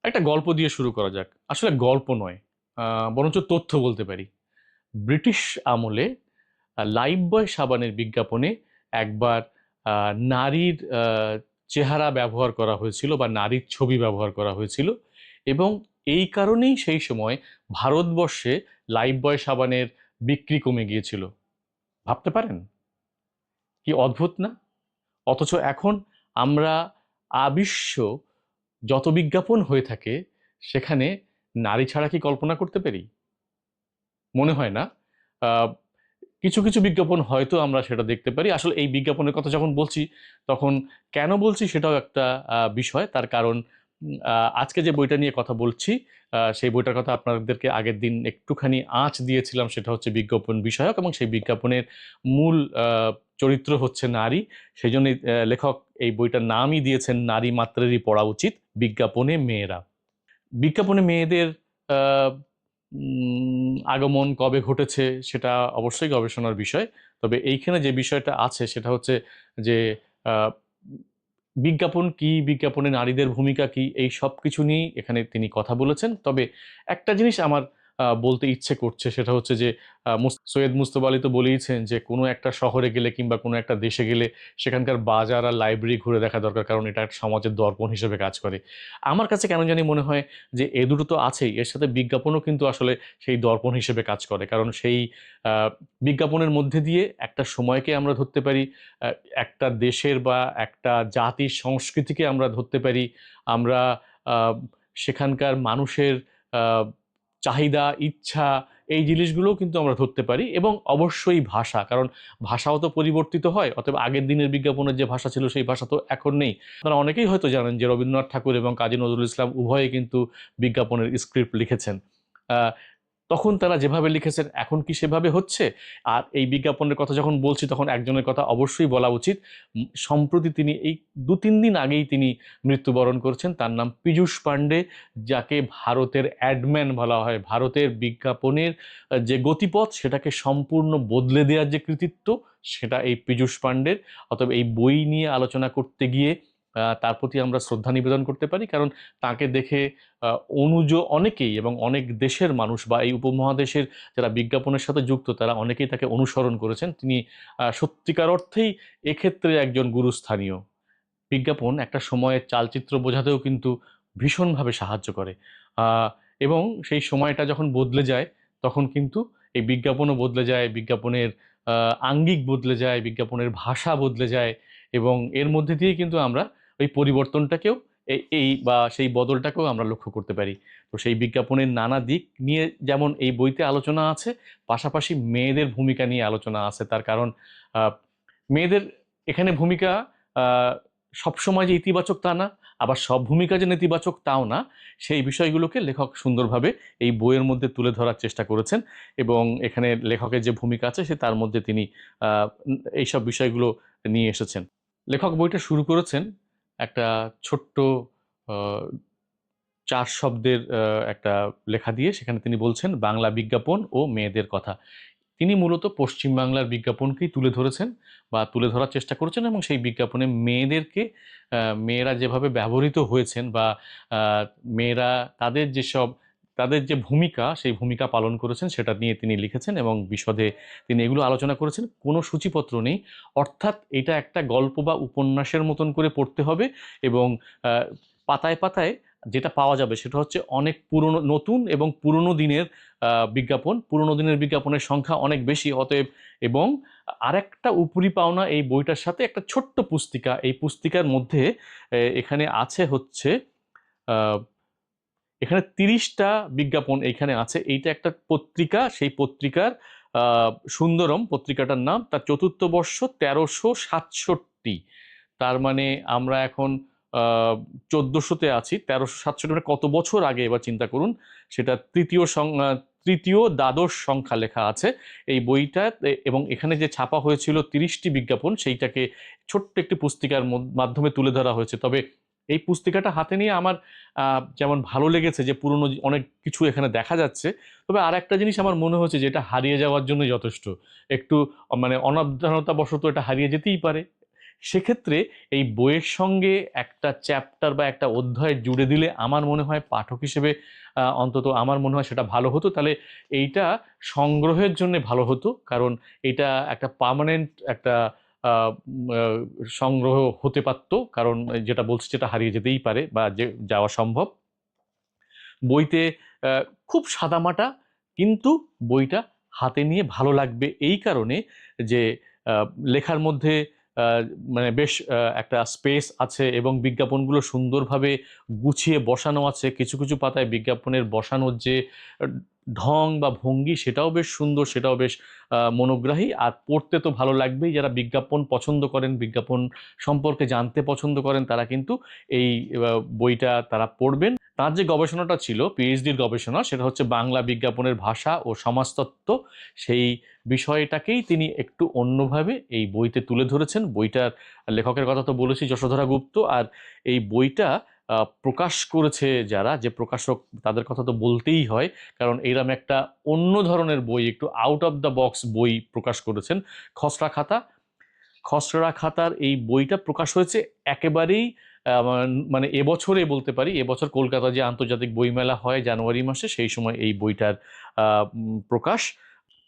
একটা গল্প দিয়ে শুরু করা যাক। আসলে গল্প নয়, বরঞ্চ তথ্য বলতে পারি। ব্রিটিশ আমলে লাইফবয় সাবানের বিজ্ঞাপনে একবার নারীর চেহারা ব্যবহার করা হয়েছিল বা নারীর ছবি ব্যবহার করা হয়েছিল এবং এই কারণেই সেই সময় ভারতবর্ষে লাইফবয় সাবানের বিক্রি কমে গিয়েছিল। ভাবতে পারেন? কি অদ্ভুত না? অথচ এখন আমরা আবিশ্ব যত বিজ্ঞাপন হয়ে থাকে সেখানে নারী ছাড়া কি কল্পনা করতে পারি? মনে হয় না। আহ, কিছু কিছু বিজ্ঞাপন হয়তো আমরা সেটা দেখতে পারি। আসলে এই বিজ্ঞাপনের কথা যখন বলছি তখন কেন বলছি সেটাও একটা বিষয়। তার কারণ আজকে যে বইটা নিয়ে কথা বলছি সেই বইটার কথা আপনাদেরকে আগের দিন একটুখানি আঁচ দিয়েছিলাম। সেটা হচ্ছে বিজ্ঞাপন বিষয়ক এবং সেই বিজ্ঞাপনের মূল চরিত্র হচ্ছে নারী। সেই জন্য লেখক এই বইটার নামই দিয়েছেন নারী মাত্রেরই পড়া উচিত, বিজ্ঞাপনে মেয়েরা। বিজ্ঞাপনে মেয়েদের আহ, আগমন কবে ঘটেছে সেটা অবশ্যই গবেষণার বিষয়। তবে এইখানে যে বিষয়টা আছে সেটা হচ্ছে যে আহ, বিজ্ঞাপন কি, বিজ্ঞাপনে নারীদের ভূমিকা কি, এই সব কিছু নিয়েই এখানে তিনি কথা বলেছেন। তবে একটা জিনিস আমার বলতে ইচ্ছে করছে, সেটা হচ্ছে যে সৈয়দ মুজতবা আলী তো বলেইছেন যে কোনো একটা শহরে গেলে কিংবা কোনো একটা দেশে গেলে সেখানকার বাজার আর লাইব্রেরি ঘুরে দেখা দরকার, কারণ এটা একটা সমাজের দর্পণ হিসেবে কাজ করে। আমার কাছে কেন জানি মনে হয় যে এ দুটো তো আছেই, এর সাথে বিজ্ঞাপনও কিন্তু আসলে সেই দর্পণ হিসেবে কাজ করে। কারণ সেই আহ, বিজ্ঞাপনের মধ্যে দিয়ে একটা সময়কে আমরা ধরতে পারি, আহ, একটা দেশের বা একটা জাতির সংস্কৃতিকে আমরা ধরতে পারি। আমরা আহ, সেখানকার মানুষের আহ, চাহিদা, ইচ্ছা, এই জিনিসগুলোও কিন্তু আমরা ধরতে পারি। এবং অবশ্যই ভাষা, কারণ ভাষাও তো পরিবর্তিত হয়। অতএব আগের দিনের বিজ্ঞাপনের যে ভাষা ছিল সেই ভাষা তো এখন নেই। আপনারা অনেকেই হয়তো জানেন যে রবীন্দ্রনাথ ঠাকুর এবং কাজী নজরুল ইসলাম উভয়ে কিন্তু বিজ্ঞাপনের স্ক্রিপ্ট লিখেছেন। আহ, তখন তারা যেভাবে লিখেছেন এখন কি সেভাবে হচ্ছে? আর এই বিজ্ঞাপনের কথা যখন বলছি তখন একজনের কথা অবশ্যই বলা উচিত। সম্প্রতি তিনি এই 2-3 দিন আগেই তিনি মৃত্যুবরণ করেছেন। তার নাম পীযূষ পান্ডে, যাকে ভারতের অ্যাডম্যান বলা হয়। ভারতের বিজ্ঞাপনের যে গতিপথ সেটাকে সম্পূর্ণ বদলে দেওয়ার যে কৃতিত্ব, সেটা এই পীযূষ পান্ডের। অতএব এই বই নিয়ে আলোচনা করতে গিয়ে তার প্রতি আমরা শ্রদ্ধা নিবেদন করতে পারি, কারণ তাকে দেখে অনুজ অনেকেই এবং অনেক দেশের মানুষ বা এই উপমহাদেশের যারা বিজ্ঞাপনের সাথে যুক্ত তারা অনেকেই তাকে অনুসরণ করেছেন। তিনি সত্যিকার অর্থেই এক্ষেত্রে একজন গুরুস্থানীয়। বিজ্ঞাপন একটা সময়ের চালচিত্র বোঝাতেও কিন্তু ভীষণভাবে সাহায্য করে। আহ, এবং সেই সময়টা যখন বদলে যায় তখন কিন্তু এই বিজ্ঞাপনও বদলে যায়, বিজ্ঞাপনের আঙ্গিক বদলে যায়, বিজ্ঞাপনের ভাষা বদলে যায়। এবং এর মধ্যে দিয়ে কিন্তু আমরা ওই পরিবর্তনটাকেও এই বা সেই বদলটাকেও আমরা লক্ষ্য করতে পারি। তো সেই বিজ্ঞাপনের নানা দিক নিয়ে যেমন এই বইতে আলোচনা আছে, পাশাপাশি মেয়েদের ভূমিকা নিয়ে আলোচনা আছে। তার কারণ আহ, মেয়েদের এখানে ভূমিকা সবসময় যে ইতিবাচক তা না, আবার সব ভূমিকা যে নেতিবাচক তাও না। সেই বিষয়গুলোকে লেখক সুন্দরভাবে এই বইয়ের মধ্যে তুলে ধরার চেষ্টা করেছেন। এবং এখানে লেখকের যে ভূমিকা আছে সে তার মধ্যে তিনি এইসব বিষয়গুলো নিয়ে এসেছেন। লেখক বইটা শুরু করেছেন একটা ছোট্ট আহ, 4 শব্দের একটা লেখা দিয়ে। সেখানে তিনি বলছেন বাংলা বিজ্ঞাপন ও মেয়েদের কথা। তিনি মূলত পশ্চিমবাংলার বিজ্ঞাপনকেই তুলে ধরেছেন বা তুলে ধরার চেষ্টা করেছেন এবং সেই বিজ্ঞাপনে মেয়েদেরকে, মেয়েরা যেভাবে ব্যবহৃত হয়েছেন বা আহ, মেয়েরা তাদের যেসব, তাদের যে ভূমিকা সেই ভূমিকা পালন করেছেন সেটা নিয়ে তিনি লিখেছেন এবং বিশদে তিনি এগুলো আলোচনা করেছেন। কোনো সূচিপত্র নেই, অর্থাৎ এটা একটা গল্প বা উপন্যাসের মতন করে পড়তে হবে। এবং আহ, পাতায় পাতায় যেটা পাওয়া যাবে সেটা হচ্ছে অনেক পুরনো, নতুন এবং পুরনো দিনের বিজ্ঞাপন। পুরনো দিনের বিজ্ঞাপনের সংখ্যা অনেক বেশি। অতএব এবং আরেকটা উপরি পাওনা এই বইটার সাথে একটা ছোট্ট পুস্তিকা। এই পুস্তিকার মধ্যে এখানে আছে হচ্ছে আহ, এখানে 30টা বিজ্ঞাপন এখানে আছে। এইটা একটা পত্রিকা, সেই পত্রিকার সুন্দরম পত্রিকাটার নাম, তার চতুর্থ বর্ষ 1367। তার মানে আমরা এখন 1400-তে আছি। 1367 মানে কত বছর আগে এবার চিন্তা করুন। সেটা তৃতীয় দ্বাদশ সংখ্যা লেখা আছে এই বইটা। এবং এখানে যে ছাপা হয়েছিল 30টি বিজ্ঞাপন সেইটাকে ছোট্ট একটি পুস্তিকার মাধ্যমে তুলে ধরা হয়েছে। তবে এই পুস্তিকাটা হাতে নিয়ে আমার যেমন ভালো লেগেছে যে পুরনো অনেক কিছু এখানে দেখা যাচ্ছে, তবে আর একটা জিনিস আমার মনে হচ্ছে যে এটা হারিয়ে যাওয়ার জন্য যথেষ্ট। একটু মানে অনাবধানতা বশত এটা হারিয়ে যেতেই পারে। সেক্ষেত্রে এই বইয়ের সঙ্গে একটা চ্যাপ্টার বা একটা অধ্যায় জুড়ে দিলে আমার মনে হয় পাঠক হিসেবে অন্তত আমার মনে হয় সেটা ভালো হতো। তাহলে এইটা সংগ্রহের জন্য ভালো হতো, কারণ এটা একটা পার্মানেন্ট একটা সংগ্রহ হতে পারত, কারণ যেটা বলছি যেটা হারিয়ে যেতেই পারে বা যে যাওয়া সম্ভব। বইতে খুব সাদামাটা, কিন্তু বইটা হাতে নিয়ে ভালো লাগবে এই কারণে যে আহ, লেখার মধ্যে আহ, মানে বেশ একটা স্পেস আছে এবং বিজ্ঞাপনগুলো সুন্দরভাবে গুছিয়ে বসানো আছে। কিছু কিছু পাতায় বিজ্ঞাপনের বসানোর যে আহ, ঢং বা ভঙ্গি সেটাও বেশ সুন্দর, সেটাও বেশ মনোগ্রাহী। আর পড়তে তো ভালো লাগবেই, যারা বিজ্ঞাপন পছন্দ করেন, বিজ্ঞাপন সম্পর্কে জানতে পছন্দ করেন, তারা কিন্তু এই বইটা তারা পড়বেন। তার যে গবেষণাটা ছিল, পিএইচডির গবেষণা, সেটা হচ্ছে বাংলা বিজ্ঞাপনের ভাষা ও সমাজতত্ত্ব। সেই বিষয়টাকেই তিনি একটু অন্যভাবে এই বইতে তুলে ধরেছেন। বইটার লেখকের কথা তো বলেছি, যশোধরা গুপ্ত। আর এই বইটা প্রকাশ করেছে যারা, যে প্রকাশক, তাদের কথা তো বলতেই হয়, কারণ এইরকম একটা অন্য ধরনের বই, একটু আউট অফ দ্য বক্স বই প্রকাশ করেছেন। খসড়া খাতা। খসড়া খাতার এই বইটা প্রকাশ হয়েছে একেবারেই মানে এবছরে বলতে পারি, এবছর কলকাতা যে আন্তর্জাতিক বইমেলা হয় জানুয়ারি মাসে, সেই সময় এই বইটার প্রকাশ।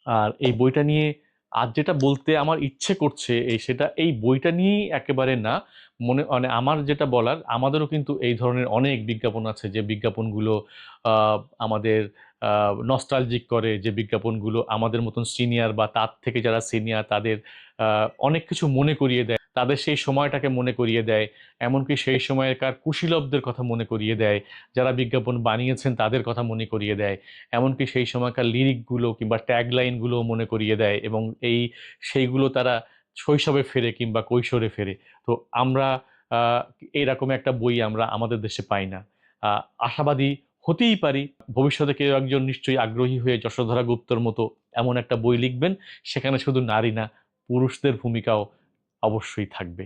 আর এই বইটা নিয়ে আজ যেটা বলতে আমার ইচ্ছে করছে, সেটা এই বইটা নিয়েই একেবারে না। মানে আমার যেটা বলার, আমাদেরও কিন্তু এই ধরনের অনেক বিজ্ঞাপন আছে, যে বিজ্ঞাপনগুলো আহ, আমাদের নস্টালজিক করে, যে বিজ্ঞাপনগুলো আমাদের মতন সিনিয়র বা তার থেকে যারা সিনিয়র তাদের অনেক কিছু মনে করিয়ে দেয়, তাদের সেই সময়টাকে মনে করিয়ে দেয়। এমনকি সেই সময়কার কুশীলবদের কথা মনে করিয়ে দেয়, যারা বিজ্ঞাপন বানিয়েছেন তাদের কথা মনে করিয়ে দেয়। এমনকি সেই সময়কার লিরিকগুলো কিংবা ট্যাগলাইনগুলো মনে করিয়ে দেয়, এবং সেইগুলো তারা শৈশবে ফেরে কিংবা কৈশোরে ফেরে। তো আমরা আহ, এইরকম একটা বই আমরা আমাদের দেশে পাই না। আশাবাদী হতেই পারি, ভবিষ্যতে কেউ একজন নিশ্চয়ই আগ্রহী হয়ে যশোধরা গুপ্তর মতো এমন একটা বই লিখবেন, সেখানে শুধু নারী না, পুরুষদের ভূমিকাও অবশ্যই থাকবে।